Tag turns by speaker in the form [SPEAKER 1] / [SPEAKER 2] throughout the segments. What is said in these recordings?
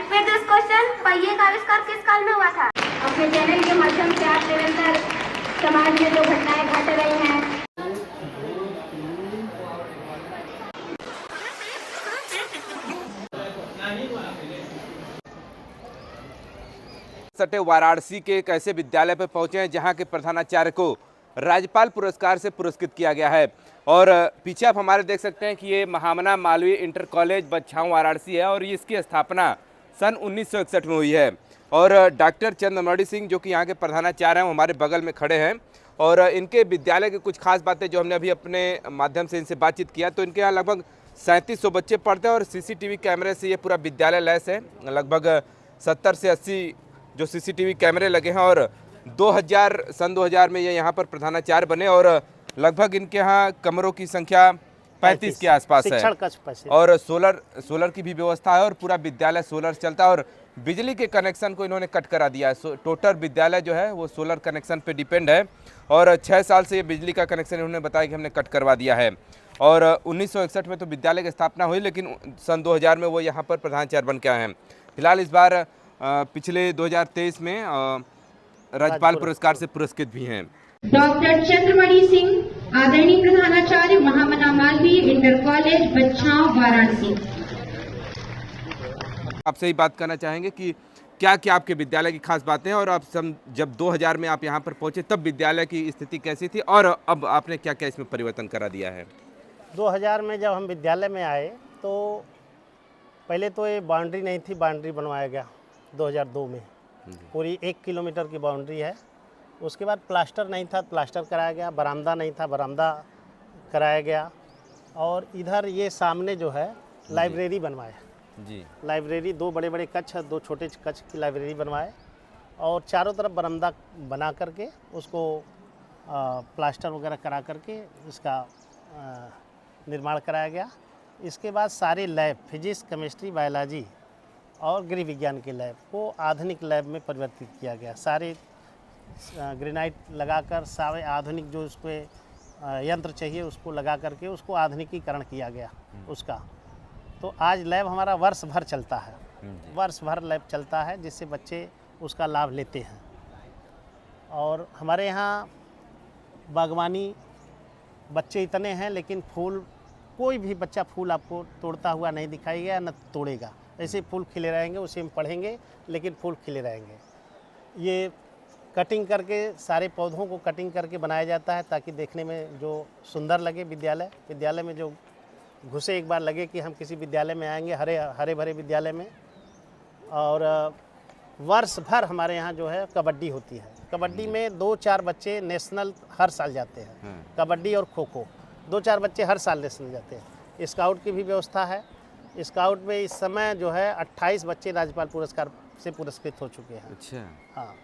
[SPEAKER 1] Repeat this question. पहिए का आविष्कार किस काल में हुआ था?
[SPEAKER 2] अपने चैनल के माध्यम से आप निरंतर समाज में जो घटनाएं घट रही हैं,
[SPEAKER 3] सटे वाराणसी के एक ऐसे विद्यालय पर पहुंचे हैं जहां के प्रधानाचार्य को राज्यपाल पुरस्कार से पुरस्कृत किया गया है। और पीछे आप हमारे देख सकते हैं कि ये महामना मालवीय इंटर कॉलेज बछाऊ वाराणसी है और इसकी स्थापना सन 1961 में हुई है। और डॉक्टर चंद्रमणि सिंह जो कि यहाँ के प्रधानाचार्य हैं वो हमारे बगल में खड़े हैं और इनके विद्यालय की कुछ खास बातें जो हमने अभी अपने माध्यम से इनसे बातचीत किया तो इनके यहाँ लगभग 3700 बच्चे पढ़ते हैं और सीसीटीवी कैमरे से ये पूरा विद्यालय लैस है। लगभग 70 से 80 जो सीसीटीवी कैमरे लगे हैं और 2000 में ये यहाँ पर प्रधानाचार्य बने और लगभग इनके यहाँ कमरों की संख्या 35 के आसपास है और सोलर की भी व्यवस्था है और पूरा विद्यालय सोलर से चलता है और बिजली के कनेक्शन को इन्होंने कट करा दिया है। टोटल विद्यालय जो है वो सोलर कनेक्शन पे डिपेंड है और 6 साल से ये बिजली का कनेक्शन इन्होंने बताया कि हमने कट करवा दिया है। और 1961 में तो विद्यालय की स्थापना हुई लेकिन सन 2000 में वो यहाँ पर प्रधानाचार्य बन के आए हैं। फिलहाल इस बार पिछले 2023 में राज्यपाल पुरस्कार से पुरस्कृत भी हैं।
[SPEAKER 2] डॉक्टर चंद्रमणि सिंह, आदरणीय प्रधानाचार्य, महामना मालवीय इंटर कॉलेज बछाऊ वाराणसी।
[SPEAKER 3] आपसे ही बात करना चाहेंगे कि क्या क्या आपके विद्यालय की खास बातें हैं और आप जब 2000 में आप यहाँ पर पहुँचे तब विद्यालय की स्थिति कैसी थी और अब आपने क्या क्या इसमें परिवर्तन करा दिया है?
[SPEAKER 4] 2000 में जब हम विद्यालय में आए तो पहले तो ये बाउंड्री नहीं थी, बाउंड्री बनवाया गया 2002 में। पूरी 1 किलोमीटर की बाउंड्री है। उसके बाद प्लास्टर नहीं था, प्लास्टर कराया गया। बरामदा नहीं था, बरामदा कराया गया। और इधर ये सामने जो है लाइब्रेरी बनवाया जी। लाइब्रेरी 2 बड़े बड़े कक्ष, 2 छोटे कक्ष की लाइब्रेरी बनवाए और चारों तरफ बरामदा बना करके उसको प्लास्टर वगैरह करा करके इसका निर्माण कराया गया। इसके बाद सारे लैब, फिजिक्स, केमिस्ट्री, बायोलॉजी और गृह विज्ञान के लैब को आधुनिक लैब में परिवर्तित किया गया। सारे ग्रेनाइट लगाकर सारे आधुनिक जो उस पर यंत्र चाहिए उसको लगा करके उसको आधुनिकीकरण किया गया उसका। तो आज लैब हमारा वर्ष भर चलता है, वर्ष भर लैब चलता है जिससे बच्चे उसका लाभ लेते हैं। और हमारे यहाँ बागवानी बच्चे इतने हैं लेकिन फूल, कोई भी बच्चा फूल आपको तोड़ता हुआ नहीं दिखाएगा न तोड़ेगा। ऐसे फूल खिले रहेंगे, उसी में पढ़ेंगे लेकिन फूल खिले रहेंगे। ये कटिंग करके सारे पौधों को कटिंग करके बनाया जाता है ताकि देखने में जो सुंदर लगे विद्यालय में जो घुसे एक बार लगे कि हम किसी विद्यालय में आएंगे, हरे भरे विद्यालय में। और वर्ष भर हमारे यहाँ जो है कबड्डी होती है। कबड्डी में 2-4 बच्चे नेशनल हर साल जाते हैं। कबड्डी और खो खो 2-4 बच्चे हर साल नेशनल जाते हैं। स्काउट की भी व्यवस्था है। स्काउट में इस समय जो है 28 बच्चे राज्यपाल पुरस्कार से पुरस्कृत हो चुके हैं।
[SPEAKER 3] अच्छा,
[SPEAKER 4] हाँ।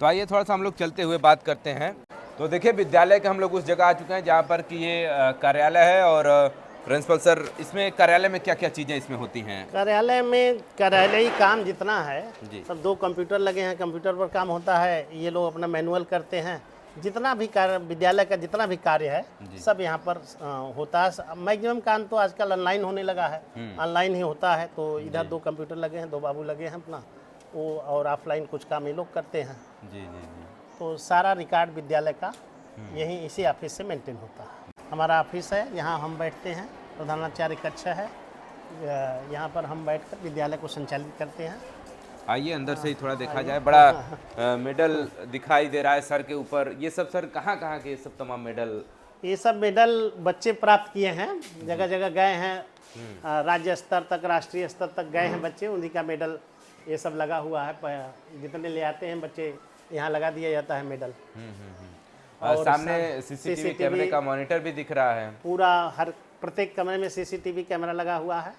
[SPEAKER 3] तो आइए थोड़ा सा हम लोग चलते हुए बात करते हैं। तो देखिए विद्यालय के हम लोग उस जगह आ चुके हैं जहाँ पर कि ये कार्यालय है और प्रिंसिपल सर, इसमें कार्यालय में क्या क्या चीज़ें इसमें होती हैं?
[SPEAKER 4] कार्यालय में कार्यालयी काम जितना है सब 2 कंप्यूटर लगे हैं, कंप्यूटर पर काम होता है। ये लोग अपना मैनुअल करते हैं। जितना भी कार्य विद्यालय का जितना भी कार्य है सब यहाँ पर होता है। मैक्सिमम काम तो आजकल ऑनलाइन होने लगा है, ऑनलाइन ही होता है। तो इधर 2 कंप्यूटर लगे हैं, 2 बाबू लगे हैं अपना वो, और ऑफलाइन कुछ काम ये लोग करते हैं। जी। तो सारा रिकॉर्ड विद्यालय का यहीं इसी ऑफिस से मेंटेन होता है। हमारा ऑफिस है, यहाँ हम बैठते हैं। प्रधानाचार्य कक्ष है, यहाँ पर हम बैठकर विद्यालय को संचालित करते हैं।
[SPEAKER 3] आइए अंदर से ही थोड़ा देखा जाए। बड़ा मेडल दिखाई दे रहा है सर के ऊपर। ये सब सर कहाँ के सब तमाम मेडल?
[SPEAKER 4] ये सब मेडल बच्चे प्राप्त किए हैं, जगह जगह गए हैं, राज्य स्तर तक, राष्ट्रीय स्तर तक गए हैं बच्चे। उन्हीं का मेडल ये सब लगा हुआ है। जितने ले आते हैं बच्चे यहाँ लगा दिया जाता है मेडल।
[SPEAKER 3] और सामने सीसीटीवी कैमरे का मॉनिटर भी दिख रहा है।
[SPEAKER 4] पूरा हर प्रत्येक कमरे में सीसीटीवी कैमरा लगा हुआ है।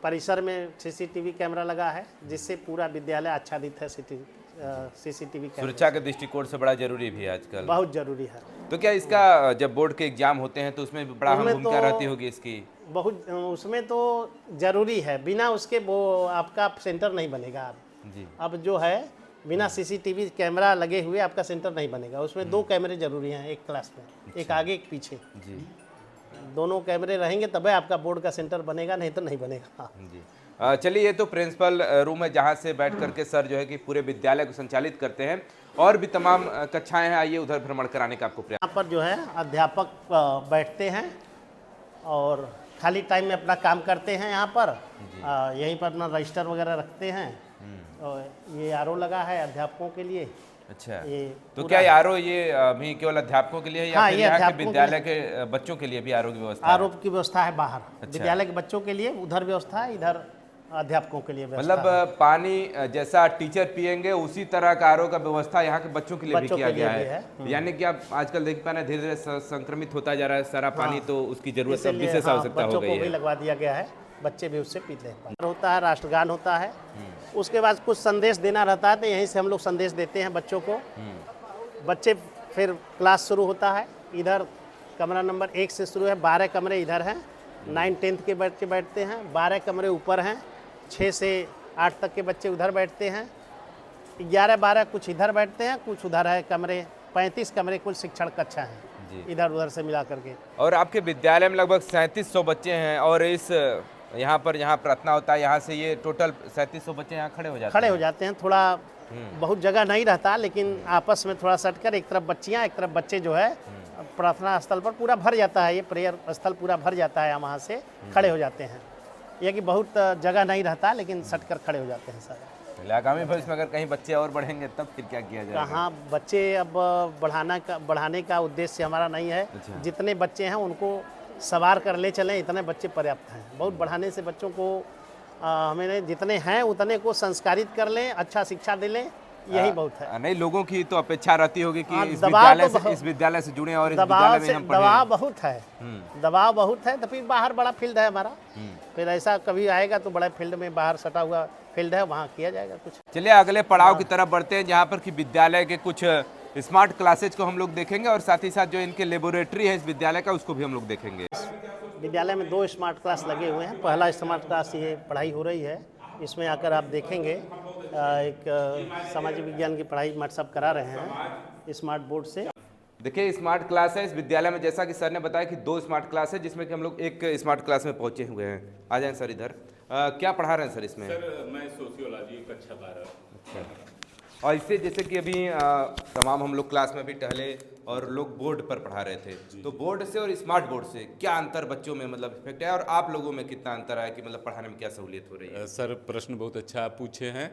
[SPEAKER 4] परिसर में सीसीटीवी कैमरा लगा है जिससे पूरा विद्यालय आच्छादित है सीसीटीवी कैमरा।
[SPEAKER 3] सुरक्षा के दृष्टिकोण से बड़ा जरूरी भी है आजकल।
[SPEAKER 4] बहुत जरूरी है।
[SPEAKER 3] तो क्या इसका जब बोर्ड के एग्जाम होते हैं तो उसमें बड़ा भूमिका रहती होगी इसकी?
[SPEAKER 4] बहुत, उसमें तो जरूरी है। बिना उसके वो आपका सेंटर नहीं बनेगा जी। अब जो है बिना सीसीटीवी कैमरा लगे हुए आपका सेंटर नहीं बनेगा। उसमें 2 कैमरे जरूरी हैं एक क्लास में। अच्छा। एक आगे एक पीछे जी। दोनों कैमरे रहेंगे तभी आपका बोर्ड का सेंटर बनेगा, नहीं तो नहीं बनेगा जी।
[SPEAKER 3] चलिए, ये तो प्रिंसिपल रूम है जहाँ से बैठ करके सर जो है कि पूरे विद्यालय को संचालित करते हैं, और भी तमाम कक्षाएं हैं। आइए उधर भ्रमण कराने का आपको प्रयास।
[SPEAKER 4] यहाँ पर जो है अध्यापक बैठते हैं और खाली टाइम में अपना काम करते हैं। यहाँ पर यहीं पर अपना रजिस्टर वगैरह रखते हैं। और ये आरओ लगा है अध्यापकों के लिए।
[SPEAKER 3] अच्छा,
[SPEAKER 4] ये
[SPEAKER 3] तो क्या ये आरओ ये अभी केवल अध्यापकों के लिए है या
[SPEAKER 4] हाँ,
[SPEAKER 3] फिर
[SPEAKER 4] ये
[SPEAKER 3] यहाँ के
[SPEAKER 4] अध्यापकों के
[SPEAKER 3] विद्यालय के बच्चों के लिए भी आरओ की व्यवस्था है?
[SPEAKER 4] आरओ की व्यवस्था है बाहर।
[SPEAKER 3] अच्छा।
[SPEAKER 4] विद्यालय के बच्चों के लिए उधर व्यवस्था है, इधर अध्यापकों के लिए व्यवस्था
[SPEAKER 3] मतलब
[SPEAKER 4] है।
[SPEAKER 3] पानी जैसा टीचर पिएंगे उसी तरह का आरओ का व्यवस्था यहाँ के बच्चों के लिए भी
[SPEAKER 4] बच्चों
[SPEAKER 3] किया
[SPEAKER 4] के लिए
[SPEAKER 3] गया
[SPEAKER 4] भी
[SPEAKER 3] है। यानी कि आप आजकल देख पा रहे हैं, धीरे धीरे संक्रमित होता जा रहा है सारा पानी, तो उसकी जरूरत अब
[SPEAKER 4] इसीलिए
[SPEAKER 3] विशेष आवश्यकता हो
[SPEAKER 4] बच्चों
[SPEAKER 3] गई
[SPEAKER 4] को भी
[SPEAKER 3] है।
[SPEAKER 4] लगवा दिया गया है, बच्चे भी उससे पीते हैं। होता है, राष्ट्रगान होता है, उसके बाद कुछ संदेश देना रहता है, तो यहीं से हम लोग संदेश देते हैं बच्चों को। बच्चे फिर क्लास शुरू होता है। इधर कमरा नंबर 1 से शुरू है, 12 कमरे इधर हैं, 9-10 के बच्चे बैठते हैं, 12 कमरे ऊपर हैं, 6 से 8 तक के बच्चे उधर बैठते हैं, 11-12 कुछ इधर बैठते हैं, कुछ उधर है कमरे। 35 कमरे कुल शिक्षण कक्षा हैं इधर उधर से मिला करके।
[SPEAKER 3] और आपके विद्यालय में लगभग 3700 बच्चे हैं, और इस यहाँ पर जहाँ प्रार्थना होता है यहाँ से ये टोटल 3700 बच्चे यहाँ खड़े हो जाते हैं।
[SPEAKER 4] थोड़ा बहुत जगह नहीं रहता, लेकिन आपस में थोड़ा सटकर एक तरफ बच्चियाँ एक तरफ बच्चे जो है प्रार्थना स्थल पर पूरा भर जाता है। ये प्रेयर स्थल पूरा भर जाता है, वहाँ से खड़े हो जाते हैं। यह कि बहुत जगह नहीं रहता, लेकिन सटकर खड़े हो जाते हैं सर।
[SPEAKER 3] आगामी भविष्य में अगर कहीं बच्चे और बढ़ेंगे तब फिर क्या किया जाएगा?
[SPEAKER 4] कहाँ बच्चे अब बढ़ाने का उद्देश्य हमारा नहीं है।
[SPEAKER 3] अच्छा।
[SPEAKER 4] जितने बच्चे हैं उनको सवार कर ले चलें, इतने बच्चे पर्याप्त हैं। बहुत बढ़ाने से बच्चों को हमें जितने हैं उतने को संस्कारित कर लें, अच्छा शिक्षा दे लें, यही बहुत है।
[SPEAKER 3] नहीं, लोगों की तो अपेक्षा रहती होगी कि इस
[SPEAKER 4] दबाव
[SPEAKER 3] विद्यालय से जुड़े और इस विद्यालय में हम पढ़ें।
[SPEAKER 4] दबाव बहुत है, दबाव बहुत है। तो फिर बाहर बड़ा फील्ड है हमारा, फिर ऐसा कभी आएगा तो बड़ा फील्ड में बाहर सटा हुआ फील्ड है, वहाँ किया जाएगा कुछ।
[SPEAKER 3] चलिए अगले पड़ाव की तरफ बढ़ते हैं, जहाँ पर कि विद्यालय के कुछ स्मार्ट क्लासेज को हम लोग देखेंगे, और साथ ही साथ जो इनके लेबोरेटरी है इस विद्यालय का उसको भी हम लोग देखेंगे।
[SPEAKER 4] विद्यालय में 2 स्मार्ट क्लास लगे हुए हैं। पहला स्मार्ट क्लास ये पढ़ाई हो रही है, इसमें आकर आप देखेंगे एक सामाजिक विज्ञान की पढ़ाई मास्टर साहब करा रहे हैं स्मार्ट बोर्ड से।
[SPEAKER 3] देखिए, स्मार्ट क्लास है इस विद्यालय में, जैसा कि सर ने बताया कि 2 स्मार्ट क्लास है, जिसमें कि हम लोग एक स्मार्ट क्लास में पहुंचे हुए हैं। आ जाएं सर इधर। क्या पढ़ा रहे हैं सर इसमें?
[SPEAKER 5] सर मैं सोशियोलॉजी कक्षा 12।
[SPEAKER 3] अच्छा। और इससे जैसे कि अभी तमाम हम लोग क्लास में भी टहले और लोग बोर्ड पर पढ़ा रहे थे, तो बोर्ड से और स्मार्ट बोर्ड से क्या अंतर बच्चों में मतलब इफेक्ट है, और आप लोगों में कितना अंतर है कि मतलब पढ़ाने में क्या सहूलियत हो रही है?
[SPEAKER 5] सर प्रश्न बहुत अच्छा आप पूछे हैं।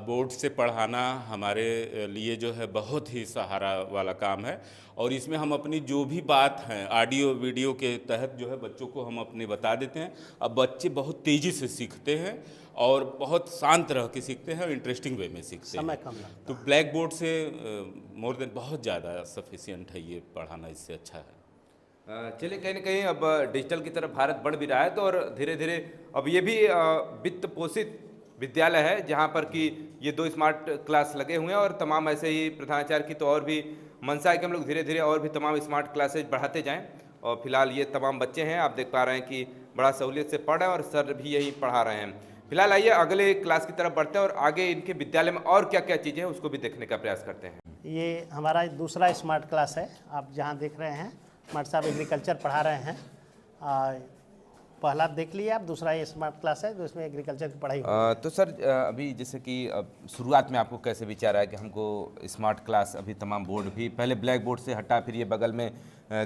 [SPEAKER 5] बोर्ड से पढ़ाना हमारे लिए जो है बहुत ही सहारा वाला काम है, और इसमें हम अपनी जो भी बात हैं ऑडियो वीडियो के तहत जो है बच्चों को हम अपने बता देते हैं। अब बच्चे बहुत तेज़ी से सीखते हैं और बहुत शांत रह के सीखते हैं और इंटरेस्टिंग वे में सीखते हैं।
[SPEAKER 4] समय कम लगता है।
[SPEAKER 5] तो ब्लैक बोर्ड से मोर देन बहुत ज़्यादा सफिशिएंट है ये पढ़ाना, इससे अच्छा है।
[SPEAKER 3] चलिए, कहीं ना कहीं अब डिजिटल की तरफ भारत बढ़ भी रहा है, तो और धीरे धीरे अब ये भी वित्त पोषित विद्यालय है, जहाँ पर कि ये 2 स्मार्ट क्लास लगे हुए हैं, और तमाम ऐसे ही प्रधानाचार्य की तो और भी मंशा है कि हम लोग धीरे धीरे और भी तमाम स्मार्ट क्लासेज बढ़ाते जाएं। और फिलहाल ये तमाम बच्चे हैं, आप देख पा रहे हैं कि बड़ा सहूलियत से पढ़ रहे हैं, और सर भी यही पढ़ा रहे हैं। फिलहाल आइए अगले क्लास की तरफ बढ़ते हैं, और आगे इनके विद्यालय में और क्या क्या चीज़ें हैं उसको भी देखने का प्रयास करते हैं।
[SPEAKER 4] ये हमारा दूसरा स्मार्ट क्लास है, आप जहाँ देख रहे हैं मास्टर साहब एग्रीकल्चर पढ़ा रहे हैं। पहला देख लिया आप, दूसरा ये स्मार्ट क्लास है जो इसमें एग्रीकल्चर की पढ़ाई
[SPEAKER 3] तो सर अभी जैसे कि शुरुआत में आपको कैसे विचार आया कि हमको स्मार्ट क्लास, अभी तमाम बोर्ड भी पहले ब्लैक बोर्ड से हटा, फिर ये बगल में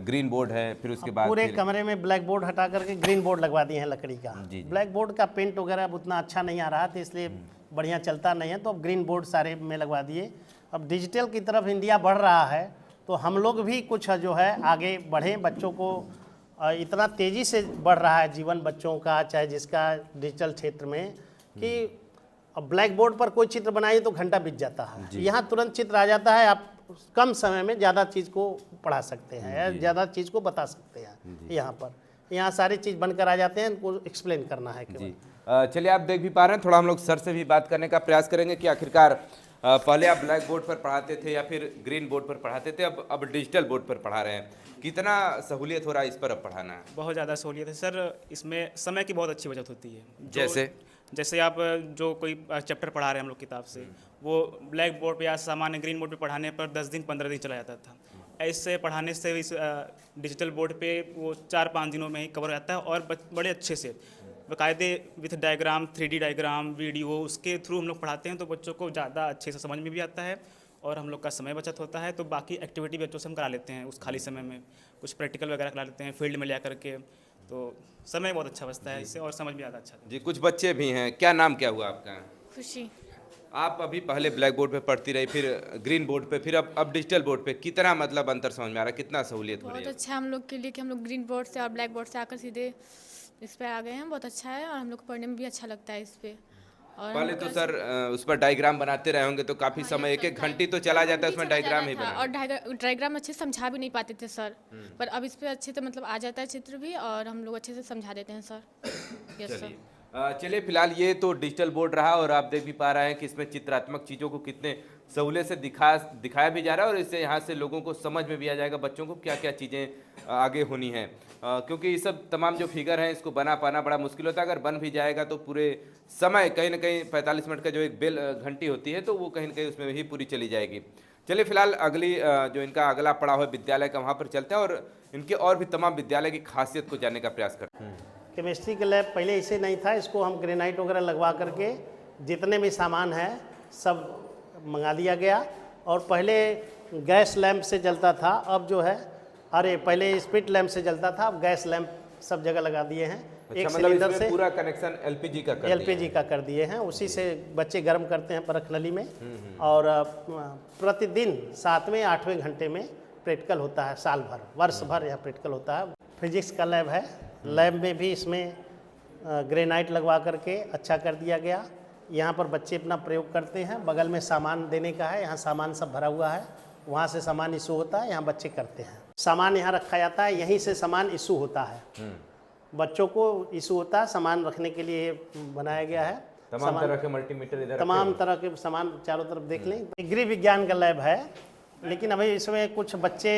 [SPEAKER 3] ग्रीन बोर्ड है, फिर उसके बाद
[SPEAKER 4] पूरे
[SPEAKER 3] फिर
[SPEAKER 4] कमरे में ब्लैक बोर्ड हटा करके ग्रीन बोर्ड लगवा दिए हैं लकड़ी का।
[SPEAKER 3] जी।
[SPEAKER 4] ब्लैक बोर्ड का पेंट वगैरह अब उतना अच्छा नहीं आ रहा था, इसलिए बढ़िया चलता नहीं है, तो अब ग्रीन बोर्ड सारे में लगवा दिए। अब डिजिटल की तरफ इंडिया बढ़ रहा है, तो हम लोग भी कुछ जो है आगे बढ़ें। बच्चों को इतना तेज़ी से बढ़ रहा है जीवन बच्चों का, चाहे जिसका डिजिटल क्षेत्र में, कि अब ब्लैक बोर्ड पर कोई चित्र बनाइए तो घंटा बीत जाता है, यहाँ तुरंत चित्र आ जाता है। आप कम समय में ज़्यादा चीज़ को पढ़ा सकते हैं, ज़्यादा चीज़ को बता सकते हैं। यहाँ सारी चीज़ बनकर आ जाते हैं, उनको एक्सप्लेन करना है केवल।
[SPEAKER 3] जी। चलिए, आप देख भी पा रहे हैं, थोड़ा हम लोग सर से भी बात करने का प्रयास करेंगे कि आखिरकार पहले आप ब्लैक बोर्ड पर पढ़ाते थे या फिर ग्रीन बोर्ड पर पढ़ाते थे, अब डिजिटल बोर्ड पर पढ़ा रहे हैं, कितना सहूलियत हो रहा है इस पर अब पढ़ाना है?
[SPEAKER 6] बहुत ज़्यादा सहूलियत है सर, इसमें समय की बहुत अच्छी बचत होती है।
[SPEAKER 3] जैसे
[SPEAKER 6] आप जो कोई चैप्टर पढ़ा रहे हैं हम लोग किताब से, वो ब्लैक बोर्ड पे या सामान्य ग्रीन बोर्ड पे पढ़ाने पर 10 दिन 15 दिन चला जाता था। ऐसे पढ़ाने से इस डिजिटल बोर्ड पे वो 4-5 दिनों में ही कवर हो जाता है, और बड़े अच्छे से बाकायदे with diagram 3D diagram video उसके थ्रू हम लोग पढ़ाते हैं, तो बच्चों को ज़्यादा अच्छे से समझ में भी आता है और हम लोग का समय बचत होता है। तो बाकी एक्टिविटी बच्चों से हम करा लेते हैं उस खाली समय में, कुछ प्रैक्टिकल वगैरह करा लेते हैं फील्ड में ले करके, तो समय बहुत अच्छा बचता है इससे और समझ भी ज़्यादा अच्छा
[SPEAKER 3] जी, कुछ बच्चे भी हैं। क्या नाम क्या हुआ आपका?
[SPEAKER 7] खुशी।
[SPEAKER 3] आप अभी पहले ब्लैक बोर्ड पे पढ़ती रही, फिर ग्रीन बोर्ड पे, फिर अब डिजिटल बोर्ड पे, कितना मतलब अंतर समझ में आ रहा है, कितना सहूलियत हो रही
[SPEAKER 7] बहुत
[SPEAKER 3] है?
[SPEAKER 7] अच्छा है हम लोग के लिए कि हम लोग ग्रीन बोर्ड से और ब्लैक बोर्ड से आकर सीधे इस पे आ गए हैं। बहुत अच्छा है और हम लोग को पढ़ने में भी अच्छा लगता है इस पे। और हम
[SPEAKER 3] पहले
[SPEAKER 7] लोग
[SPEAKER 3] तो
[SPEAKER 7] का
[SPEAKER 3] सर उस पर डायग्राम बनाते रहे होंगे तो काफ़ी
[SPEAKER 7] हाँ,
[SPEAKER 3] समय,
[SPEAKER 7] ये
[SPEAKER 3] एक एक
[SPEAKER 7] सब
[SPEAKER 3] घंटी तो चला जाता है उसमें
[SPEAKER 7] चला
[SPEAKER 3] डायग्राम ही
[SPEAKER 7] जाता था
[SPEAKER 3] बना।
[SPEAKER 7] और डायग्राम अच्छे से समझा भी नहीं पाते थे सर, पर अब इस पे अच्छे से मतलब आ जाता है चित्र भी और हम लोग अच्छे से समझा देते हैं सर। Yes sir.
[SPEAKER 3] चलिए, फिलहाल ये तो डिजिटल बोर्ड रहा और आप देख भी पा रहे हैं कि इसमें चित्रात्मक चीज़ों को कितने सहूलियत से दिखाया भी जा रहा है और इससे यहाँ से लोगों को समझ में भी आ जाएगा बच्चों को क्या क्या चीज़ें आगे होनी हैं, क्योंकि ये सब तमाम जो फिगर हैं इसको बना पाना बड़ा मुश्किल होता है। अगर बन भी जाएगा तो पूरे समय कहीं ना कहीं 45 मिनट का जो एक बेल घंटी होती है तो वो कहीं ना कहीं उसमें ही पूरी चली जाएगी। चलिए, फिलहाल अगली जो इनका अगला पड़ाव है विद्यालय का, वहाँ पर चलते हैं और इनके और भी तमाम विद्यालय की खासियत को जानने का प्रयास करते हैं।
[SPEAKER 4] केमिस्ट्री का लैब पहले ऐसे नहीं था, इसको हम ग्रेनाइट वगैरह लगवा करके जितने भी सामान है सब मंगा दिया गया। और पहले गैस लैंप से जलता था, अब जो है पहले स्पिट लैंप से जलता था, अब गैस लैंप सब जगह लगा दिए हैं। एक
[SPEAKER 3] मतलब
[SPEAKER 4] सिलेंडर
[SPEAKER 3] इसमें
[SPEAKER 4] से
[SPEAKER 3] पूरा कनेक्शन एलपीजी का कर दिया है।
[SPEAKER 4] एलपीजी का कर दिए हैं, उसी से बच्चे गर्म करते हैं परख नली में। और प्रतिदिन 7वें 8वें घंटे में प्रैक्टिकल होता है, साल भर वर्ष भर यह प्रैक्टिकल होता है। फिजिक्स का लैब है, लैब में भी इसमें ग्रेनाइट लगवा करके अच्छा कर दिया गया। यहाँ पर बच्चे अपना प्रयोग करते हैं, बगल में सामान देने का है, यहाँ सामान सब भरा हुआ है, वहाँ से सामान इशू होता है, यहाँ बच्चे करते हैं। सामान यहाँ रखा जाता है, यहीं से सामान इशू होता है, बच्चों को इशू होता है, सामान रखने के लिए बनाया गया है।
[SPEAKER 3] तमाम तरह के मल्टीमीटर इधर
[SPEAKER 4] तमाम तरह के सामान चारों तरफ देख लें। गृह विज्ञान का लैब है, लेकिन अभी इसमें कुछ बच्चे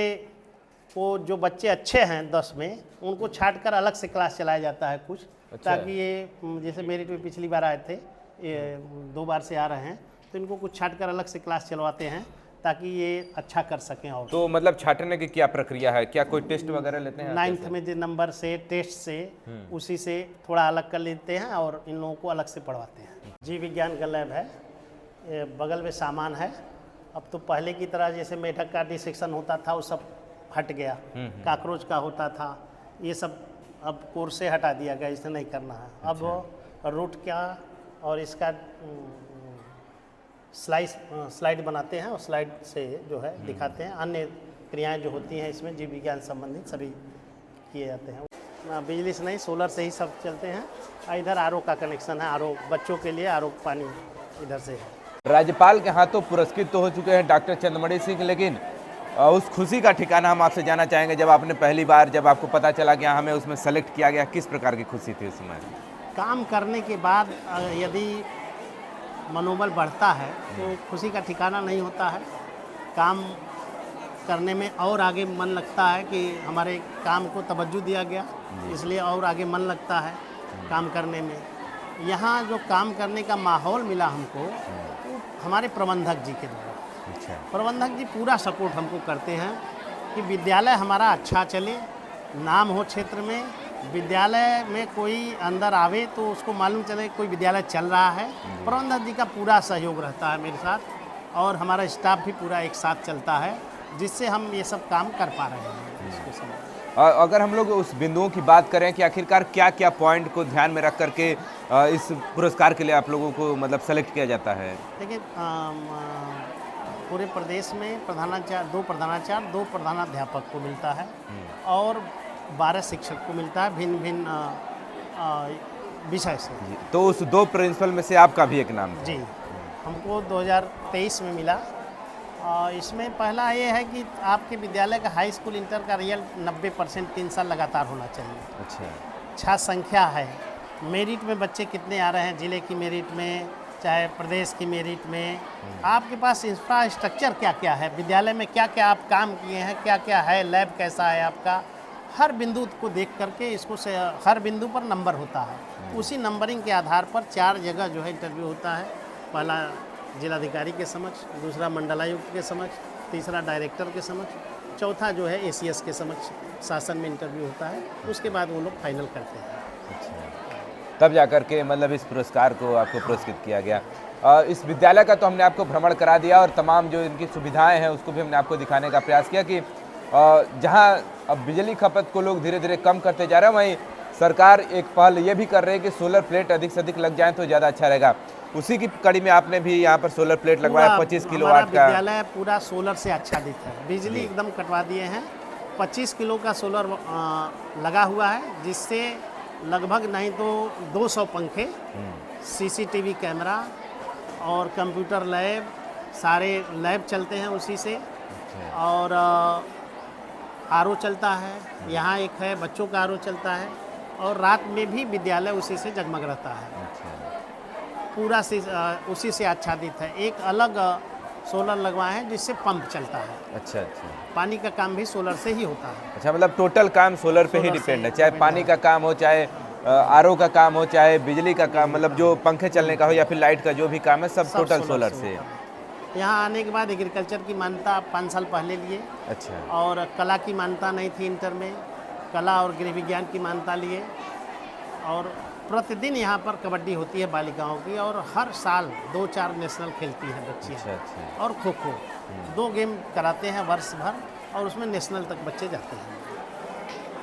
[SPEAKER 4] को, जो बच्चे अच्छे हैं 10 में, उनको छाट कर अलग से क्लास चलाया जाता है कुछ।
[SPEAKER 3] अच्छा।
[SPEAKER 4] ताकि ये जैसे मेरिट में पिछली बार आए थे, ये 2 बार से आ रहे हैं, तो इनको कुछ छाट कर अलग से क्लास चलवाते हैं ताकि ये अच्छा कर सकें। और
[SPEAKER 3] तो मतलब छाटने की क्या प्रक्रिया है, क्या कोई टेस्ट वगैरह लेते हैं?
[SPEAKER 4] 9th में जो नंबर से टेस्ट से उसी से थोड़ा अलग कर लेते हैं और इन लोगों को अलग से पढ़वाते हैं। जीव विज्ञान का लैब है, ये बगल में सामान है। अब तो पहले की तरह जैसे मेढक का डिसेक्शन होता था वो सब हट गया, काकरोच का होता था, ये सब अब कोर्स से हटा दिया गया, इसे नहीं करना है। अब रूट का और इसका स्लाइड बनाते हैं और स्लाइड से जो है दिखाते हैं। अन्य क्रियाएं जो होती हैं इसमें जीव विज्ञान संबंधित सभी किए जाते हैं। बिजली से नहीं, सोलर से ही सब चलते हैं। इधर आरओ का कनेक्शन है, आरओ बच्चों के लिए आरओ पानी इधर से है।
[SPEAKER 3] राज्यपाल के हाथों पुरस्कृत तो हो चुके हैं डॉक्टर चंद्रमणि सिंह, लेकिन उस खुशी का ठिकाना हम आपसे जानना चाहेंगे जब आपने पहली बार, जब आपको पता चला कि हमें उसमें सेलेक्ट किया गया, किस प्रकार की खुशी थी उस समय?
[SPEAKER 4] काम करने के बाद यदि मनोबल बढ़ता है तो खुशी का ठिकाना नहीं होता है। काम करने में और आगे मन लगता है कि हमारे काम को तवज्जो दिया गया, इसलिए और आगे मन लगता है काम करने में। यहाँ जो काम करने का माहौल मिला हमको, तो हमारे प्रबंधक जी के द्वारा।
[SPEAKER 3] अच्छा।
[SPEAKER 4] प्रबंधक जी पूरा सपोर्ट हमको करते हैं कि विद्यालय हमारा अच्छा चले, नाम हो क्षेत्र में। विद्यालय में कोई अंदर आवे तो उसको मालूम चले कोई विद्यालय चल रहा है। प्रबंधक जी का पूरा सहयोग रहता है मेरे साथ, और हमारा स्टाफ भी पूरा एक साथ चलता है, जिससे हम ये सब काम कर पा रहे हैं इसको समय।
[SPEAKER 3] अगर हम लोग उस बिंदुओं की बात करें कि आखिरकार क्या क्या पॉइंट को ध्यान में रख करके इस पुरस्कार के लिए आप लोगों को मतलब सेलेक्ट किया जाता है?
[SPEAKER 4] देखिए, पूरे प्रदेश में प्रधानाचार्य, 2 प्रधानाचार्य, 2 प्रधानाध्यापक को मिलता है और 12 शिक्षक को मिलता है भिन्न भिन्न विषय से।
[SPEAKER 3] तो उस 2 प्रिंसिपल में से आपका भी एक नाम था?
[SPEAKER 4] जी, हमको 2023 में मिला। इसमें पहला ये है कि आपके विद्यालय का हाई स्कूल इंटर का रिजल्ट 90% 3 साल लगातार होना चाहिए।
[SPEAKER 3] अच्छा।
[SPEAKER 4] छात्र संख्या है, मेरिट में बच्चे कितने आ रहे हैं, जिले की मेरिट में चाहे प्रदेश की मेरिट में, आपके पास इंफ्रास्ट्रक्चर क्या क्या है, विद्यालय में क्या क्या आप काम किए हैं, क्या क्या है, लैब कैसा है आपका, हर बिंदु को देख करके इसको से हर बिंदु पर नंबर होता है। उसी नंबरिंग के आधार पर 4 जगह जो है इंटरव्यू होता है। पहला जिलाधिकारी के समक्ष, दूसरा मंडलायुक्त के समक्ष, तीसरा डायरेक्टर के समक्ष, चौथा जो है ACS के समक्ष शासन में इंटरव्यू होता है। उसके बाद वो लोग फाइनल करते हैं।
[SPEAKER 3] तब जाकर के मतलब इस पुरस्कार को आपको पुरस्कृत किया गया। इस विद्यालय का तो हमने आपको भ्रमण करा दिया और तमाम जो इनकी सुविधाएं हैं उसको भी हमने आपको दिखाने का प्रयास किया कि जहां अब बिजली खपत को लोग धीरे धीरे कम करते जा रहे हैं, वहीं सरकार एक पहल ये भी कर रही है कि सोलर प्लेट अधिक से अधिक लग जाएं तो ज़्यादा अच्छा रहेगा। उसी की कड़ी में आपने भी यहाँ पर सोलर प्लेट लगवाया 25 किलोवाट का।
[SPEAKER 4] विद्यालय पूरा सोलर से आच्छादित है, बिजली एकदम कटवा दिए हैं। 25 किलो का सोलर लगा हुआ है, जिससे लगभग नहीं तो 200 पंखे, सीसीटीवी कैमरा और कंप्यूटर लैब, सारे लैब चलते हैं उसी से। और आरओ चलता है, यहाँ एक है बच्चों का आरओ चलता है, और रात में भी विद्यालय उसी से जगमग रहता है। पूरा उसी से आच्छादित है। एक अलग सोलर लगवाए हैं जिससे पंप चलता है।
[SPEAKER 3] अच्छा अच्छा,
[SPEAKER 4] पानी का काम भी सोलर से ही होता है।
[SPEAKER 3] अच्छा, मतलब टोटल काम सोलर पे ही डिपेंड है, चाहे पानी का काम हो, चाहे आरओ का काम हो, चाहे बिजली का काम, मतलब जो पंखे चलने का हो या फिर लाइट का जो भी काम है सब टोटल सोलर से।
[SPEAKER 4] यहाँ आने के बाद एग्रीकल्चर की मान्यता 5 साल पहले लिए।
[SPEAKER 3] अच्छा,
[SPEAKER 4] और कला की मान्यता नहीं थी इंटर में, कला और गृह विज्ञान की मान्यता लिए। और प्रतिदिन यहाँ पर कबड्डी होती है बालिकाओं की, और हर साल 2-4 नेशनल खेलती हैं बच्चियाँ।
[SPEAKER 3] अच्छा अच्छा,
[SPEAKER 4] और खो खो 2 गेम कराते हैं वर्ष भर, और उसमें नेशनल तक बच्चे जाते हैं।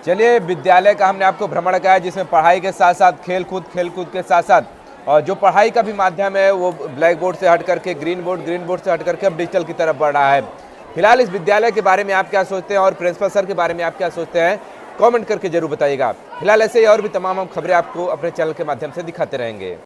[SPEAKER 3] चलिए, विद्यालय का हमने आपको भ्रमण कराया जिसमें पढ़ाई के साथ साथ खेलकूद के साथ साथ और जो पढ़ाई का भी माध्यम है वो ब्लैक बोर्ड से हट करके ग्रीन बोर्ड से हट करके अब डिजिटल की तरफ बढ़ रहा है। फिलहाल इस विद्यालय के बारे में आप क्या सोचते हैं और प्रिंसिपल सर के बारे में आप क्या सोचते हैं, कमेंट करके जरूर बताइएगा। फिलहाल ऐसे ही और भी तमाम हम खबरें आपको अपने चैनल के माध्यम से दिखाते रहेंगे।